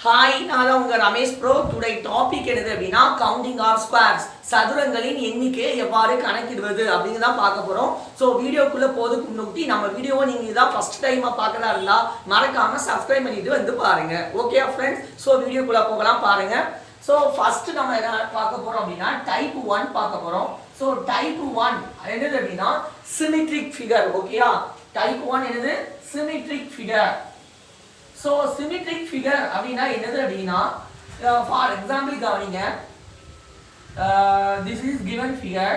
Hi, நான் தான் உங்க ரமேஷ் ப்ரோ. டுடே டாபிக் என்னது அப்படின்னா கவுண்டிங் ஆஃப் ஸ்கொயர்ஸ், சதுரங்களின் எண்ணிக்கையை எவ்வாறு கணக்கிடுவது அப்படின்னு தான் பார்க்க போறோம். ஸோ வீடியோக்குள்ள போதுக்கு முன்னாடி நம்ம வீடியோவை நீங்க இதான் ஃபர்ஸ்ட் டைமா பார்க்கறதா இருந்தா மறக்காம சப்ஸ்கிரைப் பண்ணிட்டு வந்து பாருங்க. ஓகே ஃப்ரெண்ட்ஸ், ஸோ வீடியோக்குள்ள போகலாம் பாருங்க. ஸோ ஃபர்ஸ்ட் நம்ம என்ன பார்க்க போறோம் அப்படின்னா டைப் 1 பார்க்க போறோம். ஸோ டைப் 1 என்னது அப்படின்னா சிமெட்ரிக் ஃபிகர். ஓகேயா, டைப் 1 என்னது symmetric figure. So symmetric figure அப்படினா என்னது அப்படினா for example கவனிங்க, this is given figure.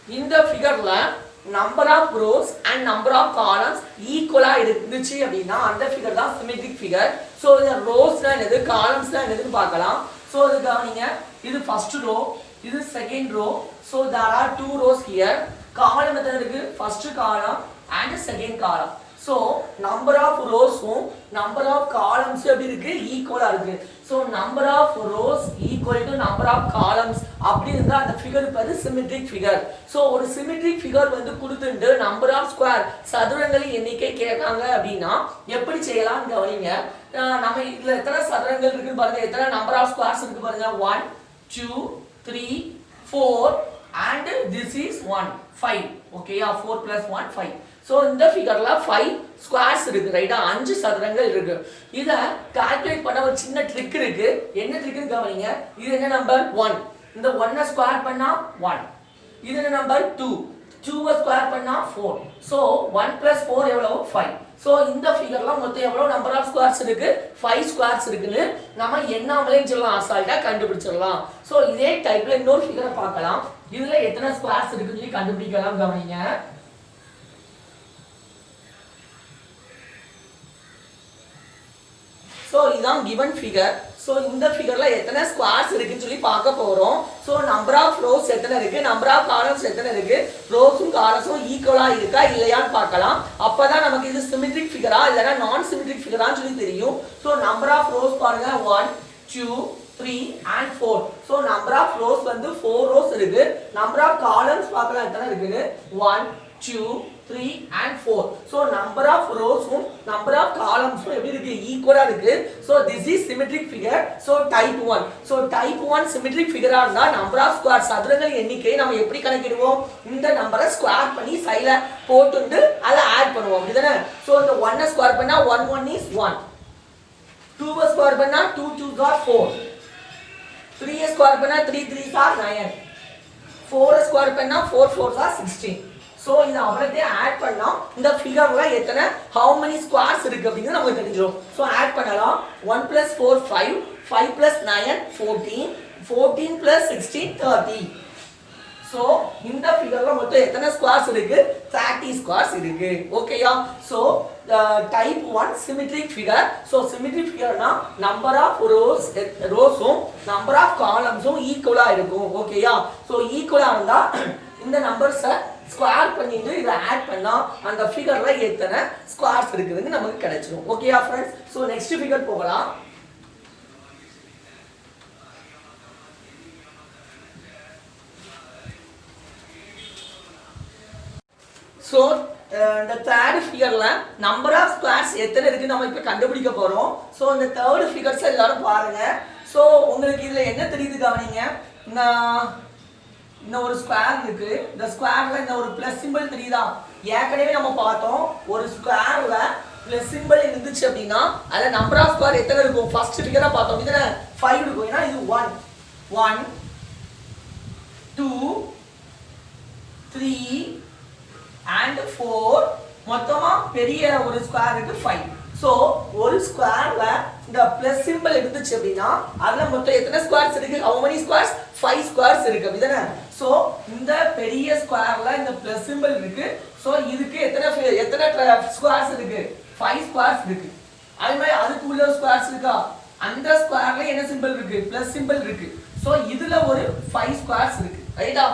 இந்த ஃபிகர்ல number of rows and number of columns ஈக்குவலா இருந்துச்சு அப்படினா அந்த ஃபிகர் தான் symmetric figure. so இந்த rowsனா என்னது, columnsனா என்னதுன்னு பார்க்கலாம். so இது கவனிங்க, இது first row, இது second row. so there are two rows here. column எத்தனை இருக்கு, first column and second column. so number of rows number of columns எப்படி இருக்கு, ஈக்குவலா இருக்கு. so number of rows equal to number of columns அப்படி இருந்தா அந்த ஃபிகர் பேரு சிமெட்ரிக் ஃபிகர். so ஒரு சிமெட்ரிக் ஃபிகர் வந்து கொடுத்துட்டு number of square சதுரங்களின் எண்ணிக்கை கேட்காங்க அப்படின்னா எப்படி செய்யலாம் கவனிங்க. நம்ம இதுல எத்தனை சதுரங்கள் இருக்கு பாருங்க, எத்தனை number of squares இருக்கு பாருங்க. 1 2 3 4 and this is 1 5. ஓகேயா, 4 plus 1 5. so இந்த ஃபிகர்ல 5 ஸ்கொயர்ஸ் இருக்கு, ரைட்டா, 5 சதுரங்கள் இருக்கு. இத கால்குலேட் பண்ண ஒரு சின்ன ட்ரிக் இருக்கு. என்ன ட்ரிக்னு கவனிங்க. இது என்ன நம்பர் 1, இந்த 1 ஸ்கொயர் பண்ணா 1. இது என்ன நம்பர் 2, 2 ஸ்கொயர் பண்ணா 4. so 1 plus 4 எவ்வளவு 5. so இந்த ஃபிகர்ல மொத்தம் எவ்வளவு நம்பர் ஆஃப் ஸ்கொயர்ஸ் இருக்கு, 5 ஸ்கொயர்ஸ் இருக்குன்னு நம்ம எண்ணாமலே சொல்லலாம், அசால்ட்டா கண்டுபிடிச்சிடலாம். so இதே டைப்ல இன்னொரு ஃபிகரை பார்க்கலாம். இதுல எத்தனை ஸ்கொயர்ஸ் இருக்குன்னு சொல்லி கண்டுபிடிக்கலாம் கவனிங்க. so இதான் given figure. so இந்த ஃபிகர்ல எத்தனை ஸ்கொயர்ஸ் இருக்குன்னு சொல்லி பார்க்க போறோம். so number of rows எத்தனை இருக்கு, number of columns எத்தனை இருக்கு, ரோஸும் காலம்ஸும் ஈக்குவலா இருக்கா இல்லையான்னு பார்க்கலாம். அப்பதான் நமக்கு இது சிமெட்ரிக் ஃபிகரா இல்லனா நான் சிமெட்ரிக் ஃபிகரான்னு சொல்லி தெரியும். so number of rows பாருங்க 1 2 3 and 4. so number of rows வந்து 4 rows இருக்கு. number of columns பார்க்கலாம் எத்தனை இருக்குன்னு 1 2 3 and 4. so number of rows number of columns எப்படி இருக்கு, ஈக்குவலா இருக்கு. so this is symmetric figure. so type 1. so type 1 symmetric figure ஆ இருந்தா number of square சதுரங்களின் எண்ணிக்கை நம்ம எப்படி கணக்கிடுவோம், இந்த நம்பரை ஸ்கொயர் பண்ணி சைடுல போட்டுட்டு அதை ஆட் பண்ணுவோம், அப்படிதானே. so இந்த 1 ஸ்கொயர் பண்ணா 1 1 is 1, 2 ஸ்கொயர் பண்ணா 2 2 are 4, 3 ஸ்கொயர் பண்ணா 3 3 are 9, 4 ஸ்கொயர் பண்ணா 4 4 are 16. so இந்த அவ்வளத்தையும் ஆட் பண்ணா இந்த ஃபிகர்ல எத்தனை how many squares இருக்கு அப்படிங்கிறது நமக்கு தெரிஞ்சிரும். so ஆட் பண்ணலாம். 1 plus 4 5, 5 plus 9 14, 14 plus 16 30. so இந்த ஃபிகர்ல மொத்தம் எத்தனை ஸ்கொயர்ஸ் இருக்கு, 30 ஸ்கொயர்ஸ் இருக்கு. ஓகேயா, so type 1 symmetric figure. so symmetric figureனா number of rows number of columns ஈக்குவலா இருக்கும். ஓகேயா, so ஈக்குவலா இருந்தா இந்த நம்பர்ஸை ஸ்கொயர் பண்ணிட்டு இதை ஆட் பண்ணா அந்த ஃபிகர்ல எத்தனை ஸ்கொயர்ஸ் இருக்குதுன்னு நமக்கு கிடைச்சிரும். ஓகேயா ஃப்ரெண்ட்ஸ், சோ நெக்ஸ்ட் ஃபிகர் போகலாம். சோ இந்த தேர்ட் ஃபிகர்ல நம்பர் ஆஃப் ஸ்கொயர்ஸ் எத்தனை இருக்குன்னு நம்ம இப்ப கண்டுபிடிக்க போறோம். சோ இந்த தேர்ட் ஃபிகர்ஸ் எல்லாரும் பாருங்க. சோ உங்களுக்கு இதுல என்ன தெரியுது கவனிங்க. இந்த ஒரு ஸ்கொயர் இருக்கு, இந்த ஸ்கொயர்ல இந்த ஒரு பிளஸ் சிம்பிள் தெரியுதா. ஏற்கனவே நம்ம பார்த்தோம், ஒரு ஸ்கொயர்ல பிளஸ் சிம்பிள் இருந்துச்சு அப்படின்னா அதுல நம்பர் ஆஃப் ஸ்கொயர் எத்தனை இருக்கும், ஃபர்ஸ்ட் ஃபிகரா பார்த்தோம் இதுல 5 இருக்கும். ஏன்னா இது 1 1 2 3 and 4, மொத்தமா பெரிய ஒரு ஸ்கொயர் இருக்கு 5. சோ ஒரு ஸ்கொயர்ல இந்த பிளஸ் சிம்பிள் இருந்துச்சு அப்படின்னா அதுல மொத்தம் எத்தனை ஸ்கொயர்ஸ் இருக்கு, how many squares, 5 ஸ்கொயர்ஸ் இருக்கு, அப்படிதானே. சோ இந்த பெரிய ஸ்கொயர்ல இந்த பிளஸ் சிம்பிள் இருக்கு. சோ இதுக்கு எத்தனை ஸ்கொயர்ஸ் இருக்கு, 5 ஸ்கொயர்ஸ் இருக்கு. அதே மாதிரி அதுக்கு உள்ள ஸ்கொயர்ஸ் இருக்கா, அந்த ஸ்கொயர்ல என்ன சிம்பிள் இருக்கு, பிளஸ் சிம்பிள் இருக்கு. சோ இதுல ஒரு 5 ஸ்கொயர்ஸ் இருக்கு, ரைட்டா.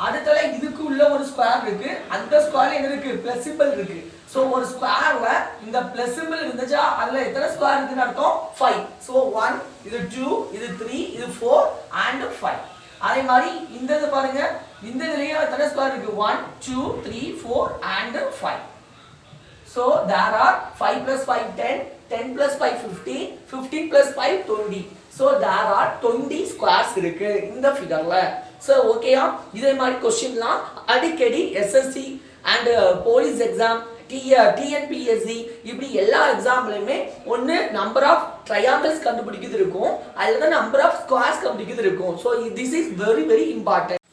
அடுத்தல இதுக்கு உள்ள ஒரு ஸ்கொயர் இருக்கு, அந்த ஸ்கொயர்ல என்ன இருக்கு, பிளஸ் சிம்பிள் இருக்கு. சோ ஒரு ஸ்கொயர்ல இந்த பிளஸ் சிம்பிள் இருந்துச்சா அதுல எத்தனை ஸ்கொயர் இருக்குன்னு அர்த்தம் 5. சோ 1 இது 2 இது 3 இது 4 and 5. அதே மாதிரி இந்த இது பாருங்க, இந்த இதுலயே எத்தனை ஸ்கொயர் இருக்கு, 1 2 3 4 and 5. So there are 5 plus 5 10, 10 plus 5 15, 15 plus 5 20. So there are 20 squares இருக்கு இந்த ஃபிகர்ல. So ஓகேயா, இதே மாதிரி क्वेश्चनலாம் அடிக்கடி SSC and police exam TNPSC இப்படி எல்லா எக்ஸாம்லயுமே ஒன்னு நம்பர் ஆஃப் ட்ரையாங்கிள்ஸ் கண்டுபிடிக்கிறது இருக்கும் அல்லது நம்பர் ஆஃப் ஸ்கொயர்ஸ் கண்டுபிடிக்கிறது இருக்கும். So this is very very important.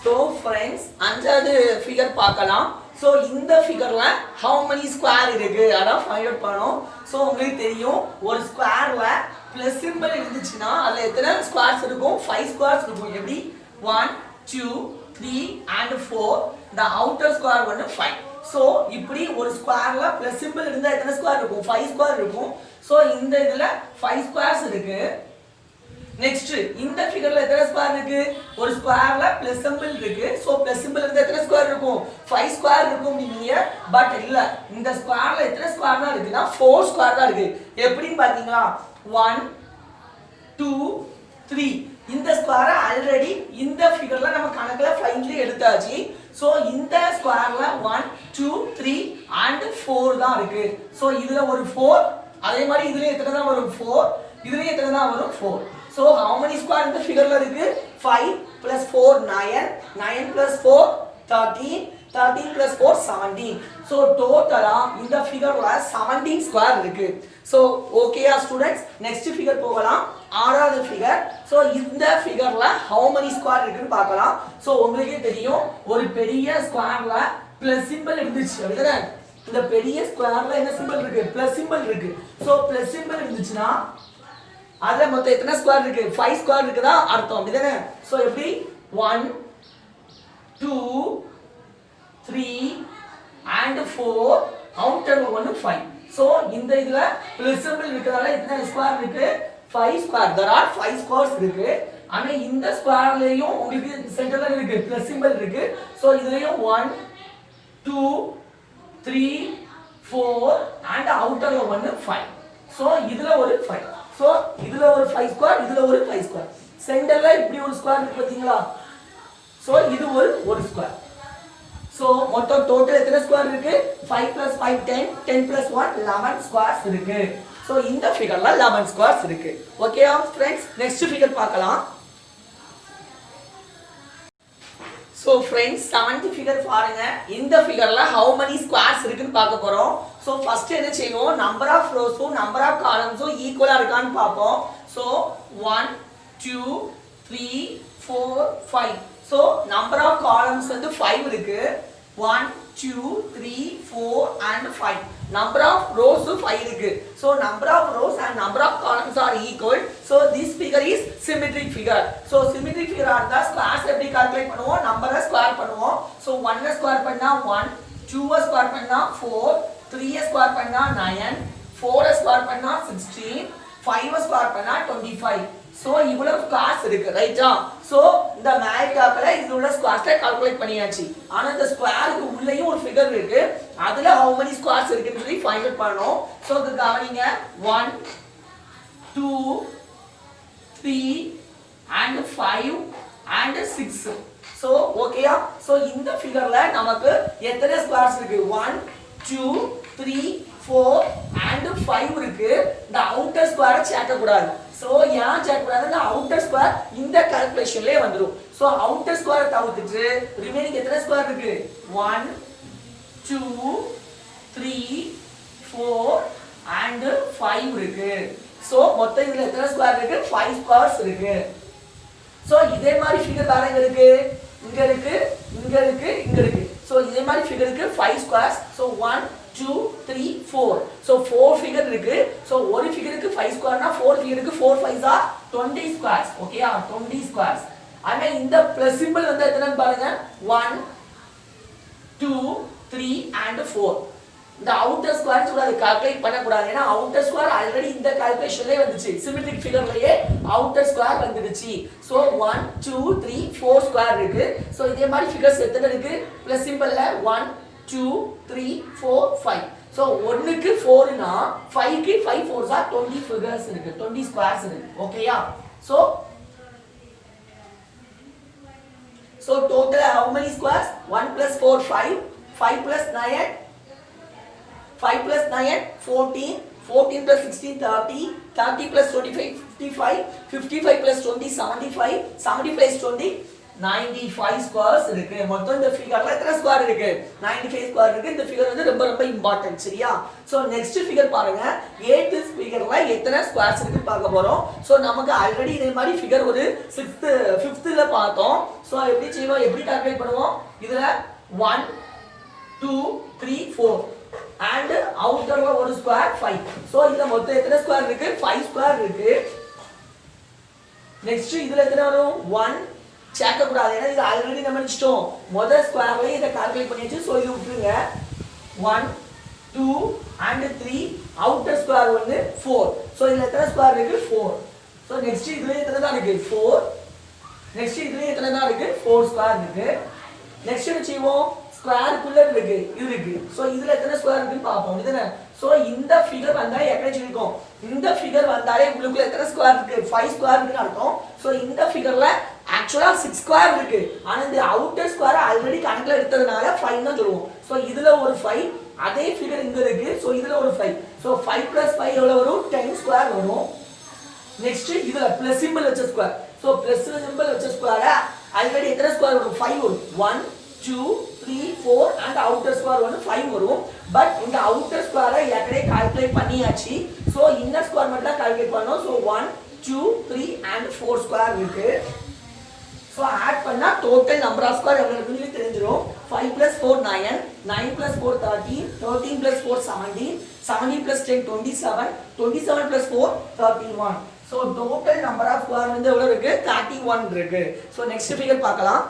So friends, அஞ்சாவது ஃபிகர் பார்க்கலாம். ஸோ இந்த ஃபிகர்ல ஹவு மெனி ஸ்கொயர் இருக்கு அதான் ஃபைண்ட் அவுட் பண்ணோம். ஸோ உங்களுக்கு தெரியும், ஒரு ஸ்கொயர்ல பிளஸ் சிம்பிள் இருந்துச்சுன்னா அதுல எத்தனை ஸ்கொயர்ஸ் இருக்கும்? 5 ஸ்கொயர்ஸ் இருக்கும். எப்படி? 1 2 3 and 4. the outer square வந்து 5. ஸோ இப்படி ஒரு ஸ்கொயர்ல பிளஸ் சிம்பிள் இருந்தா எத்தனை ஸ்கொயர் இருக்கும்? 5 ஸ்கொயர் இருக்கும். ஸோ இந்த இதுல 5 ஸ்கொயர்ஸ் இருக்கு. நெக்ஸ்ட் இந்த ஃபிகர்ல எத்தனை ஸ்கொயர் இருக்கு? ஒரு ஸ்கொயர்ல பிளஸ் சிம்பிள் இருக்கு. சோ பிளஸ் சிம்பிள் இருந்தா எத்தனை ஸ்கொயர் இருக்கும்? 5 ஸ்கொயர் இருக்கும் நீங்க. பட் இல்ல, இந்த ஸ்கொயர்ல எத்தனை ஸ்கொயர் தான் இருக்குன்னா 4 ஸ்கொயர் தான் இருக்கு. எப்படின்னு பாத்தீங்களா? 1 2 3. இந்த ஸ்கொயரை ஆல்ரெடி இந்த ஃபிகர்ல நம்ம கணக்குல ஃபைனலி எடுத்தாச்சு. சோ இந்த ஸ்கொயர்ல 1 2 3 and 4 தான் இருக்கு. சோ இதுல ஒரு 4, அதே மாதிரி இதுல எத்தனை தான் வரும்? 4. இதுல எத்தனை தான் வரும்? 4. So how many square இந்த ஃபிகர்ல இருக்கு? 5 plus 4 9, 9 plus 4 13, 13 plus 4 17. So டோட்டலா இந்த ஃபிகர்ல 17 ஸ்கொயர் இருக்கு. So ஓகேயா ஸ்டூடண்ட்ஸ், நெக்ஸ்ட் ஃபிகர் போகலாம். ஆறாவது ஃபிகர். So இந்த ஃபிகர்ல how many ஸ்கொயர் இருக்குன்னு பார்க்கலாம். So உங்களுக்கே தெரியும், ஒரு பெரிய ஸ்கொயர்ல பிளஸ் சிம்பல் இருந்துச்சு அப்படிதானே? இந்த பெரிய ஸ்கொயர்ல என்ன சிம்பல் இருக்கு? பிளஸ் சிம்பல் இருக்கு. So பிளஸ் சிம்பல் இருந்துச்சுன்னா அதுல மொத்தம் எத்தனை ஸ்கொயர் இருக்கு? 5 ஸ்கொயர் இருக்குதா அர்த்தம், அப்படிதானே? சோ எப்படி? 1 2 3 and 4, அவுட்டர்ல 1 5. சோ இந்த இதுல பிளஸ் சிம்பல் இருக்கதால எத்தனை ஸ்கொயர் இருக்கு? 5 ஸ்கொயர். there are 5 ஸ்கொயர்ஸ் இருக்கு. ஆனா இந்த ஸ்கொயர்லயும் உங்களுக்கு சென்டர்ல இருக்கு பிளஸ் சிம்பல் இருக்கு. சோ இதுலயும் 1 2 3 4 and அவுட்டர்ல 1 5. சோ இதுல ஒரு 5. சோ இதுல ஒரு 5 ஸ்கொயர், இதுல ஒரு 5 ஸ்கொயர். சென்டர்ல இப்படி ஒரு ஸ்கொயர் இருக்கு பாத்தீங்களா? சோ இது ஒரு ஸ்கொயர். சோ மொத்தம் டோட்டல் எத்தனை ஸ்கொயர் இருக்கு? 5 plus 5 10, 10 plus 1 11 ஸ்கொயர்ஸ் இருக்கு. சோ இந்த ஃபிகர்ல 11 ஸ்கொயர்ஸ் இருக்கு. ஓகேயா ஃப்ரெண்ட்ஸ், நெக்ஸ்ட் ஃபிகர் பார்க்கலாம். So friends, 7th figure பாருங்க. இந்த ஃபிகர்ல how many squares இருக்குன்னு பார்க்க போறோம். So first என்ன செய்வோம்? number of rows number of columns ஈக்குவலா இருக்கான்னு பார்ப்போம். So 1 2 3 4 5. So number of columns வந்து 5 இருக்கு. 1 2 3 4 and 5. number of rows 5 இருக்கு. So number of rows and number of columns are equal. So this figure is symmetric figure. So symmetric figure ஆனதா squares எப்படி calculate பண்ணுவோம்? நம்பரை ஸ்கொயர் பண்ணுவோம். So 1 square பண்ணா 1, 2 square பண்ணா 4, 3 ஸ்கொயர் பண்ணா 9, 4 ஸ்கொயர் பண்ணா 16, 5 ஸ்கொயர் பண்ணா 25. So இவ்வளவு ஸ்கொயர்ஸ் இருக்கு, ரைட்டா? So இந்த மேட்ரிக்ஸ்ல இது உள்ள ஸ்கொயர்ஸை கால்குலேட் பண்ணியாச்சு. ஆனா இந்த ஸ்கொயருக்கு உள்ளேயும் ஒரு ஃபிகர் இருக்கு. அதுல how many ஸ்கொயர்ஸ் இருக்குன்னு சொல்லி ஃபைண்ட் அவுட் பண்ணனும். So இது கவனிங்க. 1 2 3 and 5 and 6. So ஓகேயா? So இந்த ஃபிகர்ல நமக்கு எத்தனை ஸ்கொயர்ஸ் இருக்கு? 1 2 3 4 and 5 இருக்கு. இந்த அவுட்டர் ஸ்கொயரை சேர்க்க கூடாது. சோ ஏன் சேர்க்க கூடாதுன்னா அவுட்டர் ஸ்கொயர் இந்த கால்குலேஷன்லயே வந்துரும். சோ அவுட்டர் ஸ்கொயரை தவிர்த்துட்டு ரிமைனிங் எத்தனை ஸ்கொயர் இருக்கு? 1 2 3 4 and 5 இருக்கு. சோ மொத்தம் இதுல எத்தனை ஸ்கொயர் இருக்கு? 5 ஸ்கொயர்ஸ் இருக்கு. சோ இதே மாதிரி ஃபிகர் வேற எங்க இருக்கு? இங்க இருக்கு, இங்க இருக்கு, இங்க இருக்கு. சோ இதே மாதிரி ஃபிகருக்கு 5 ஸ்கொயர்ஸ். சோ 1 2 3 4. சோ 4 ஃபிகர் இருக்கு. சோ ஒரு ஃபிகருக்கு 5 ஸ்கொயர்னா 4 ஃபிகருக்கு 4 5s are 20 ஸ்கொயர்ஸ். ஓகேயா? 20 ஸ்கொயர்ஸ். ஆனா இந்த பிளஸ் சிம்பல் வந்து எத்தனைன்னு பாருங்க. 1 2 3 and 4. இந்த அவுட்டர் ஸ்கொயர் சொல்றது கால்குலேட் பண்ண கூடாது. ஏன்னா அவுட்டர் ஸ்கொயர் ஆல்ரெடி இந்த கால்குலேஷன்லயே வந்துச்சு. சிமெட்ரிக் ஃபிகர்லயே அவுட்டர் ஸ்கொயர் வந்துடுச்சு. சோ 1 2 3 4 ஸ்கொயர் இருக்கு. சோ இதே மாதிரி ஃபிகர்ஸ் எத்தனை இருக்கு? பிளஸ் சிம்பல்ல 1 2 3 4 5. சோ 1 க்கு 4 னா 5 க்கு 5 4s are 20 figures இருக்கு. 20 ஸ்கொயர்ஸ் இருக்கு. ஓகேயா? So total how many squares? 1 plus 4 5, 5 plus 9 5 plus 9 14, 14 plus 16 30, 30 plus 25 55, 55 plus 20 75, 75 plus 20 95 squares இருக்கு. மொத்தம் இந்த ஃபிகர்ல எத்தனை ஸ்கொயர் இருக்கு? 95 ஸ்கொயர் இருக்கு. இந்த ஃபிகர் வந்து ரொம்ப ரொம்ப இம்பார்ட்டன்ட், சரியா? சோ நெக்ஸ்ட் ஃபிகர் பாருங்க. 8th ஃபிகர்ல எத்தனை ஸ்கொயர்ஸ் இருக்கு பார்க்க போறோம். சோ நமக்கு ஆல்ரெடி இதே மாதிரி ஃபிகர் ஒரு 6th 5thல பார்த்தோம். சோ எப்படி செய்வோம், எப்படி கால்குலேட் பண்ணுவோம்? இதுல 1 2 3 4 and அவுட்டர்ல ஒரு ஸ்கொயர் 5. சோ இதுல மொத்தம் எத்தனை ஸ்கொயர் இருக்கு? 5 ஸ்கொயர் இருக்கு. நெக்ஸ்ட் இதுல எத்தனை வரும்? 1 சேர்க்க கூடாது, ஏன்னா இது ஆல்ரெடி நம்ம நினைச்சிட்டோம். முதல் ஸ்கொயர்லயே இத கால்குலேட் பண்ணியாச்சு. சோ இது விட்டுருங்க. 1 2 and 3 அவுட்டர் ஸ்கொயர் வந்து 4. சோ இதுல எத்தனை ஸ்கொயர் இருக்கு? 4. சோ நெக்ஸ்ட் இதுல எத்தனை தான் இருக்கு? 4. நெக்ஸ்ட் இதுல எத்தனை தான் இருக்கு? 4 ஸ்கொயர் இருக்கு. நெக்ஸ்ட் என்ன செய்வோம்? ஸ்கொயருக்குள்ள இருக்கு இது இருக்கு. சோ இதுல எத்தனை ஸ்கொயர் இருக்குன்னு பாப்போம். இதுதானே? சோ இந்த ஃபிகர் வந்தா எப்படி சொல்லிருக்கோம்? இந்த ஃபிகர் வந்தாலே உள்ளுக்குள்ள எத்தனை ஸ்கொயர் இருக்கு? 5 ஸ்கொயர் இருக்குன்னு அர்த்தம். சோ இந்த ஃபிகர்ல ஆக்சுவலா 6 ஸ்கொயர் இருக்கு. ஆனா இந்த அவுட்டர் ஸ்கொயர் ஆல்ரெடி கணக்குல எடுத்ததனால 5 தான் சொல்லுவோம். சோ இதுல ஒரு 5, அதே ஃபிகர் இங்க இருக்கு. சோ இதுல ஒரு 5. சோ 5 + 5 எவ்வளவு வரும்? 10 ஸ்கொயர் வரும். நெக்ஸ்ட் இதுல பிளஸ் சிம்பல் வச்ச ஸ்கொயர். சோ பிளஸ் சிம்பல் வச்ச ஸ்கொயர் ஆல்ரெடி எத்தனை ஸ்கொயர் வரும்? 5 வரும். 1 2 3 4 and outer square வந்து 5 வரும். பட் இந்த outer square ஏற்கனவே கால்குலேட் பண்ணியாச்சு. சோ இன்னர் ஸ்கொயர் மட்டும் கால்குலேட் பண்ணோம். சோ 1 2 3 and 4 ஸ்கொயர் இருக்கு. சோ ஆட் பண்ணா டோட்டல் நம்பர் ஆஃப் ஸ்கொயர் எவ்வளவு இருக்குன்னு தெரிஞ்சிரும். 5 + 4 9, 9 + 4 13, 13 + 4 17, 17 + 10 27, 27 + 4 31. So total number of square வந்து எவ்வளவு இருக்கு? 31 இருக்கு. சோ நெக்ஸ்ட் ஃபிகர் பார்க்கலாம்.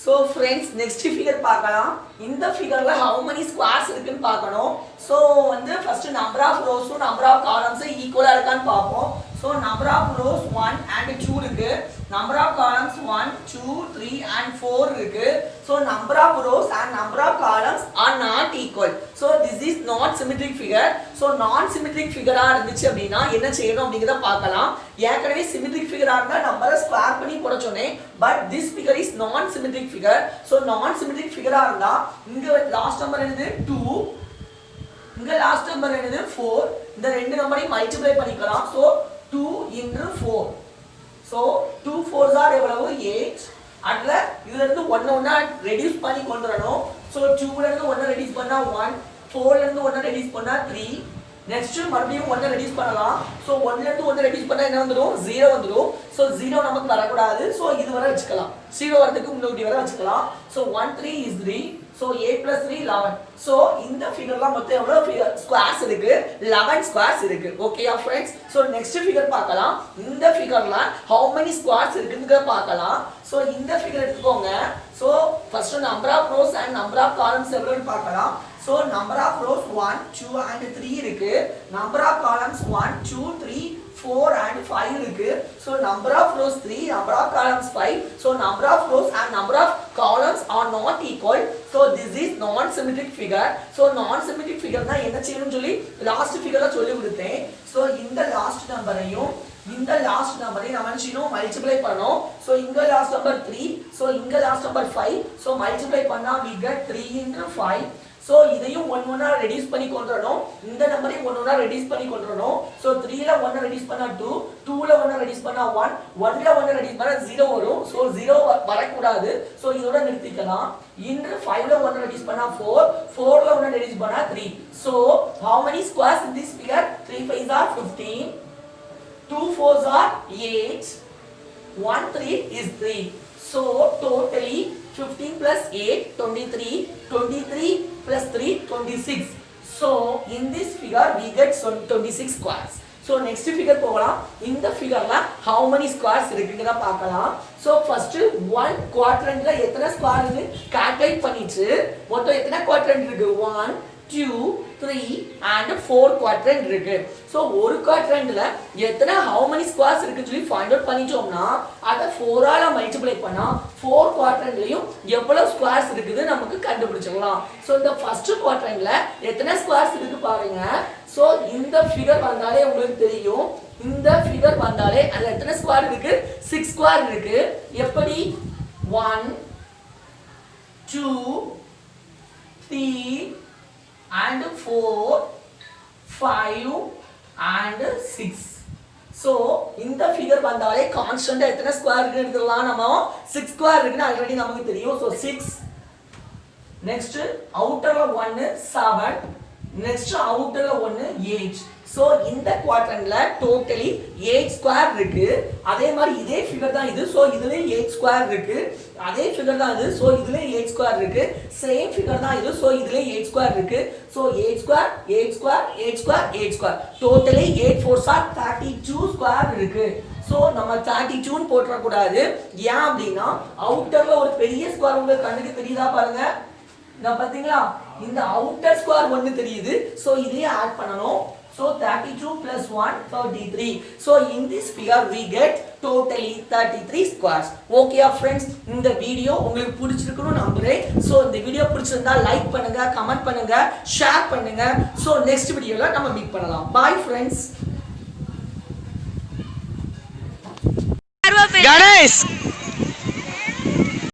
So friends, next figure பார்க்கலாம். இந்த ஃபிகர்ல how many squares இருக்குன்னு பார்க்கணும். So வந்து first number of rows and number of columns ஈக்குவலா இருக்கான்னு பார்ப்போம். So number of rows 1 and 2 இருக்கு. Number of columns 1 2 3 and 4 இருக்கு. So number of rows and number of columns are not equal. So this is not symmetric figure. So non symmetric figure இருந்துச்சு அப்படினா என்ன செய்யணும் அப்படிங்கறத பார்க்கலாம். ஏற்கனவே symmetric figure இருந்தா நம்பரை ஸ்கொயர் பண்ணி போட சொன்னேன். But this figure is non symmetric figure. So non symmetric figure இருந்தா இங்க லாஸ்ட் நம்பர் என்னது? 2. இங்க லாஸ்ட் நம்பர் என்னது? 4. இந்த ரெண்டு நம்பரையும் மல்டிப்ளை பண்ணிக்கலாம். So 2 into 4. So 2 4s are எவ்வளவு? 8. அதுல இதுல இருந்து 1 1 ரெடியூஸ் பண்ணி கொண்டு வரணும். So 2 ல இருந்து 1 ரெடியூஸ் பண்ணா 1, 4 ல இருந்து 1 ரெடியூஸ் பண்ணா 3. நெக்ஸ்ட் மறுபடியும் 1 ரெடியூஸ் பண்ணலாம். So 1 ல இருந்து 1 ரெடியூஸ் பண்ணா என்ன வந்துரும்? 0 வந்துரும். So 0 நமக்கு வர கூடாது. So இது வரை வச்சுக்கலாம். 0 வரதுக்கு முன்னாடி வரை வச்சுக்கலாம். So 1 3 is 3. So 8 plus 3 11. So இந்த ஃபிகர்ல மொத்தம் எவ்வளவு ஸ்கொயர்ஸ் இருக்கு? 11 ஸ்கொயர்ஸ் இருக்கு. ஓகேயா फ्रेंड्स? So next ஃபிகர் பார்க்கலாம். இந்த ஃபிகர்ல how many squares இருக்குன்னு பார்க்கலாம். So இந்த ஃபிகர் எடுத்துக்கோங்க. So first number of rows and number of columns எவ்வளவுன்னு பார்க்கலாம். So number of rows 1 2 and 3 இருக்கு. Number of columns 1 2 3 4 and 5 இருக்கு. So number of rows 3, number of columns 5. So number of rows and number of columns are not equal. So this is non symmetric figure. So non symmetric figure னா என்ன செய்யணும்னு சொல்லி last ஃபிகர்ல சொல்லி கொடுத்தேன். So இந்த last நம்பரையும் இந்த last நம்பரையும் நம்ம என்ன மல்டிப்ளை பண்ணோம். So இங்க லாஸ்ட் நம்பர் 3, so இங்க லாஸ்ட் நம்பர் 5. So மல்டிப்ளை பண்ணா we get 3 into 5. So இதையும் 1 1 ரெடியூஸ் பண்ணி கொண்டு வரணும். இந்த நம்பரையும் 1 1 ரெடியூஸ் பண்ணி கொண்டு வரணும். So 3 ல 1 ரெடியூஸ் பண்ணா 2, 2 ல 1 ரெடியூஸ் பண்ணா 1, 1 ல 1 ரெடியூஸ் பண்ணா 0 வரும். So 0 வர கூடாது. So இதோட நிறுத்திக்கலாம். இன்று 5 ல 1 ரெடியூஸ் பண்ணா 4, 4 ல 1 ரெடியூஸ் பண்ணா 3. So how many squares in this figure? 3 5s are 15, 2 4s are 8, 1 3 is 3. So totally 15 plus 8 23, 23 plus 3 26. So in this figure we get 26 squares. So next figure போகலாம். இந்த ஃபிகர்ல how many squares இருக்குங்கறத பார்க்கலாம். So first one quadrantல எத்தனை square இருக்கு calculate பண்ணிட்டு மொத்தம் எத்தனை quadrant இருக்கு? 1 2 3 and 4 quadrant இருக்கு. So ஒரு quadrantல எத்தனை how many squares இருக்குன்னு சொல்லி ஃபைண்ட் அவுட் பண்ணிட்டோம்னா அத 4 ஆல மல்டிப்ளை பண்ணா 4 quadrantலயும் எவ்வளவு ஸ்கொயர்ஸ் இருக்குது நமக்கு கண்டுபிடிச்சிடலாம். So இந்த ஃபர்ஸ்ட் quadrantல எத்தனை ஸ்கொயர்ஸ் இருக்கு பாருங்க. So இந்த ஃபிகர் வந்தாலே உங்களுக்கு தெரியும். இந்த ஃபிகர் வந்தாலே அதுல எத்தனை ஸ்கொயர் இருக்கு? 6 ஸ்கொயர் இருக்கு. எப்படி? 1 2 3 and 4 5 and 6. So இந்த ஃபிகர் வந்தாலே கான்ஸ்டன்ட் எத்தனை ஸ்கொயர் இருக்கு எடுத்துடலாம். நம்ம 6 ஸ்கொயர் இருக்குன்னு ஆல்ரெடி நமக்கு தெரியும். So 6. நெக்ஸ்ட் அவுட்டர்ல 1 7. நெக்ஸ்ட் அவுட்டர்ல 1 8. So இந்த குவாட்ரண்ட்ல டோட்டலி 8 ஸ்கொயர் இருக்கு. அதே மாதிரி இதே ஃபிகர் தான் இது. So இதுலயே 8 ஸ்கொயர் இருக்கு. அதே ஃபிகர் தான் இது. So இதுலயே 8 ஸ்கொயர் இருக்கு. சேம் ஃபிகர் தான் இது. So இதுலயே 8 ஸ்கொயர் இருக்கு. So 8 square 8 square 8 square 8 square totally 8 4s are 32 square இருக்கு. So நம்ம 32 ன்னு போட்ற கூடாது. ஏன் அப்படினா அவுட்டர்ல ஒரு பெரிய ஸ்கொயர் உங்களுக்கு கண்ணுக்கு தெரியுதா பாருங்க. நான் பாத்தீங்களா இந்த அவுட்டர் ஸ்கொயர் ஒன்னு தெரியுது. So இதையே ஆட் பண்ணனும். So 32 plus 1 33. So in this figure we get totally 33 squares. Okay friends, இந்த வீடியோ உங்களுக்கு பிடிச்சிருக்குன்னு நம்புறேன். So இந்த வீடியோ பிடிச்சிருந்தா லைக் பண்ணுங்க, கமெண்ட் பண்ணுங்க, ஷேர் பண்ணுங்க. So next வீடியோல நம்ம மீட் பண்ணலாம். Bye friends. Ganesh